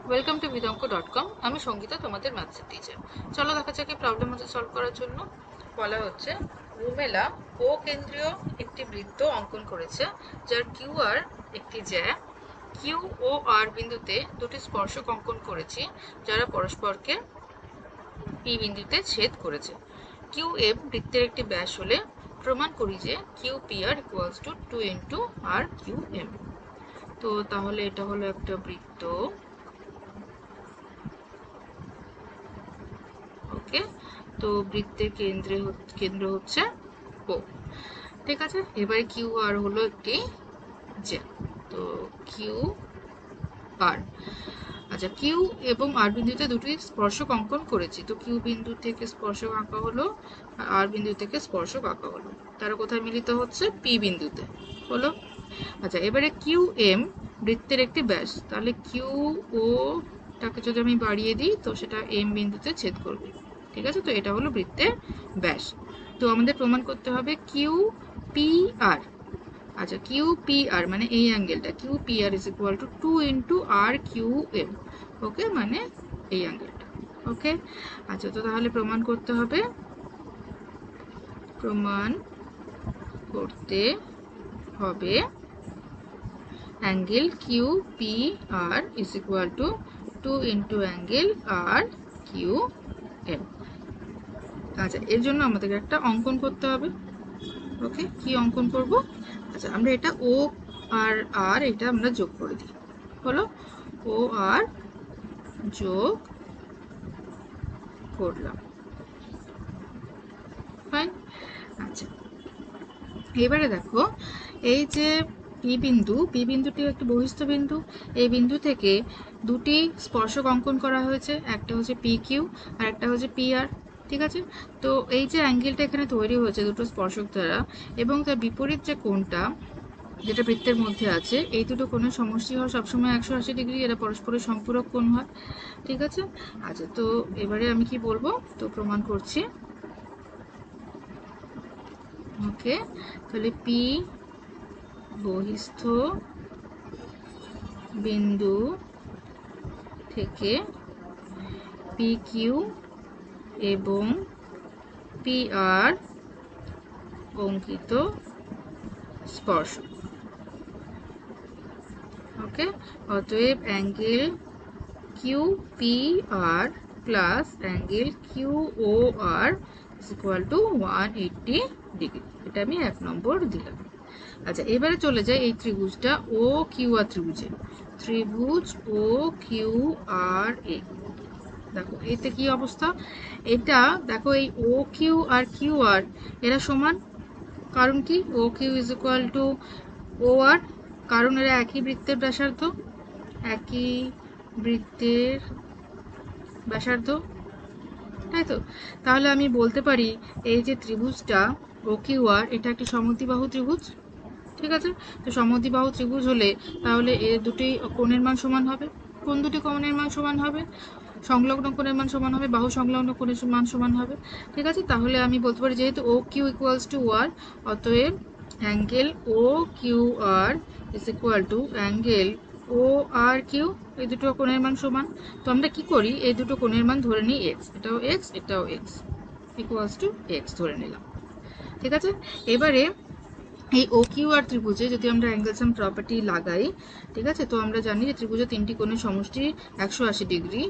Welcome to vidonko.com। আমি সঙ্গীতা, তোমাদের ম্যাথসের teacher. চলো দেখা যাক এই প্রবলেম হচ্ছে সলভ করার জন্য। বলা হচ্ছে রুমেলা ও কেন্দ্রীয় একটি বৃত্ত অঙ্কন করেছে যার কিউ আর একটি জ্যা। কিউ ও আর বিন্দুতে দুটি স্পর্শক অঙ্কন করেছি যারা পরস্পরকে পি বিন্দুতে ছেদ করেছে। কিউ এম বৃত্তের একটি ব্যাস হলে প্রমাণ করি যে Q P R equals to 2 into R Q M. তো তাহলে এটা হলো একটা বৃত্ত, ওকে। তো বৃত্তের কেন্দ্র হচ্ছে ও, ঠিক আছে। এবারে কিউ আর হলো একটি জে। তো কিউ আর, আচ্ছা, কিউ এবং আর বিন্দুতে দুটি স্পর্শক অঙ্কন করেছি। তো কিউ বিন্দু থেকে স্পর্শক আঁকা হলো, আর বিন্দু থেকে স্পর্শক আঁকা হলো। তারা কোথায় মিলিত হচ্ছে? পি বিন্দুতে হলো। আচ্ছা, এবারে কিউ এম বৃত্তের একটি ব্যাস, তাহলে কিউ ও টাকে যদি আমি বাড়িয়ে দিই তো সেটা এম বিন্দুতে ছেদ করবে, ঠিক আছে। তো এটা হলো বৃত্তের ব্যাস। তো আমাদের প্রমাণ করতে হবে কিউ পি আর। আচ্ছা, কিউ পি আর মানে এই অ্যাঙ্গেলটা Q P R is equal to 2 into R Q M, okay, মানে এই অ্যাঙ্গেলটা, ওকে। আচ্ছা, তো তাহলে প্রমাণ করতে হবে, angle Q P R is equal to 2 into angle R Q M. আচ্ছা, এর জন্য আমাদেরকে একটা অঙ্কন করতে হবে, ওকে। কি অঙ্কন করব? আচ্ছা, আমরা এটা ও আর আর এটা আমরা যোগ করে দিই, হলো ও আর যোগ করলাম, ফাইন। আচ্ছা, এবারে দেখো এই যে পি বিন্দুটি একটি বহিস্থ বিন্দু। এই বিন্দু থেকে দুটি স্পর্শক অঙ্কন করা হয়েছে, একটা হচ্ছে পি কিউ আর একটা হচ্ছে পি আর, ঠিক আছে। তো এই যে অ্যাঙ্গেলটা এখানে তৈরি হয়েছে দুটো স্পর্শক দ্বারা, এবং তার বিপরীত যে কোণটা যেটা বৃত্তের মধ্যে আছে, এই দুটো কোণের সমষ্টি হয় সবসময় 180 ডিগ্রি। এরা পরস্পরের সম্পূরক কোণ হয়, ঠিক আছে। আচ্ছা, তো এবারে আমি কি বলবো, তো প্রমাণ করছি, ওকে। তাহলে পি বহিস্থ বিন্দু থেকে পি কিউ এবং পি আর অঙ্কিত স্পর্শক, ওকে। অতএব angle Q P R plus angle Q O R is equal to 180 degree. এটা আমি 1 নম্বর দিলাম। আচ্ছা, এবারে চলে যায় এই ত্রিভুজটা ও কিউ আর ত্রিভুজে। ত্রিভুজ ও কিউ আর এ, দেখো এতে কি অবস্থা। এটা দেখো এই ও কিউ আর কিউ আর এরা সমান। কারণ কি? O Q is equal two ও আর, কারণ এরা একই বৃত্তের ব্যাসার্ধ, একই বৃত্তের ব্যাসার্ধ, তাই তো। তাহলে আমি বলতে পারি এই যে ত্রিভুজটা ও কিউ আর এটা একটি সমদ্বিবাহু ত্রিভুজ, ঠিক আছে। তো সমদ্বিবাহু ত্রিভুজ হলে তাহলে এ দুটি কোণের মান সমান হবে। কোন দুটি কোণের মান সমান হবে? সংলগ্ন কোণের মান সমান হবে, বাহু সংলগ্ন কোণের মান সমান হবে, ঠিক আছে। তাহলে আমি বলতে পারি যেহেতু O Q equals to O R, অতএব angle O Q R is equal to angle O R Q, এই দুটো কোণের মান সমান। তো আমরা কি করি, এই দুটো কোণের মান ধরে নিই এক্স, এটাও এক্স এটাও এক্স, ইকুয়ালস টু এক্স ধরে নিলাম, ঠিক আছে। এবারে এই ও কিউ আর ত্রিভুজে যদি আমরা অ্যাঙ্গেল সাম প্রপার্টি লাগাই, ঠিক আছে, তো আমরা জানি যে ত্রিভুজের তিনটি কোণের সমষ্টি 180 ডিগ্রি।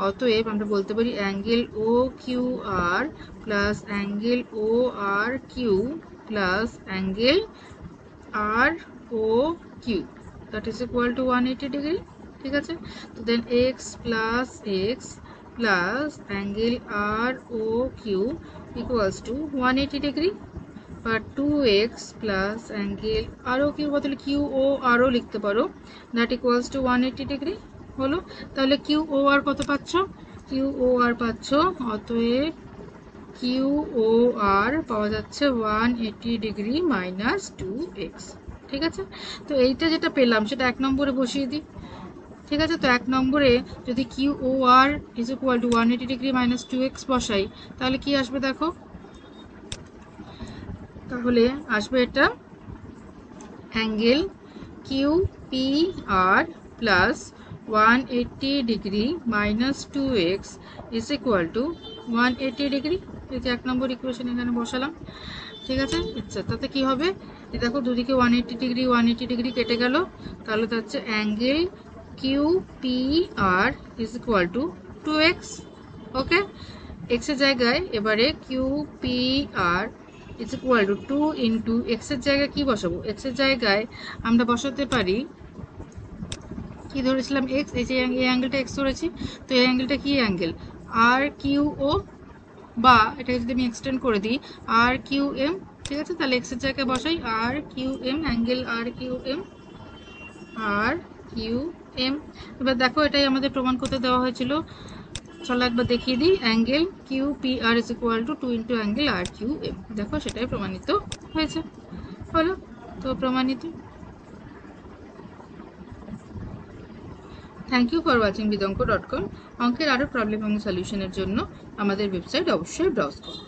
অতএব আমরা বলতে পারি angle O Q R plus angle O R Q plus angle R O Q, that is equal to 180 degree, ঠিক আছে। তো then X plus angle R O Q equals to 180 degree, বা 2x প্লাস অ্যাঙ্গেল আরও Q বদলে Q O আরও লিখতে পারো, that equals to 180 degree হলো। তাহলে কিউ ও আর কত পাচ্ছ? কিউ ও আর পাচ্ছ, অতএব কিউ ও আর পাওয়া যাচ্ছে 180 ডিগ্রি মাইনাস 2x, ঠিক আছে। তো এইটা যেটা পেলাম সেটা 1 নম্বরে বসিয়ে দিই, ঠিক আছে। তো 1 নম্বরে যদি Q O R is equal to 180 degree minus 2x বসাই, তাহলে কি আসবে দেখো, তাহলে আসবে এটা angle Q P R plus 180 degree minus 2x is equal to 180 degree. এই যে 1 নম্বর ইকুয়েশন এখানে বসালাম, ঠিক আছে। আচ্ছা, তাতে কি হবে, দেখো দুদিকে 180 ডিগ্রি 180 ডিগ্রি কেটে গেল, তাহলে তো হচ্ছে angle Q P R is equal to 2x। Okay, X এর জায়গায় এবারে Q P R is equal to 2 into X এর জায়গায় কি বসাবো, এক্স এর জায়গায় আমরা বসাতে পারি কি ধরেছিলাম এক্স, এই যে এই অ্যাঙ্গেলটা এক্স ধরেছি, তো এই অ্যাঙ্গেলটা কি অ্যাঙ্গেল আর কিউ ও, বা এটাকে যদি আমি এক্সটেন্ড করে দিই আর কিউ এম, ঠিক আছে। তাহলে এক্স এর জায়গায় বসাই আর Q M, angle R Q M, আর কিউ এম। এবার দেখো এটাই আমাদের প্রমাণ করতে দেওয়া হয়েছিল, চলো একবার দেখিয়ে দিই। Angle Q P R is equal to 2 into angle R Q M, দেখো সেটাই প্রমাণিত হয়েছে, হলো তো প্রমাণিত। Thank you for watching bidanko.com। অঙ্কের আরও প্রবলেম এবং সলিউশনের জন্য আমাদের ওয়েবসাইট অবশ্যই ব্রাউজ করুন।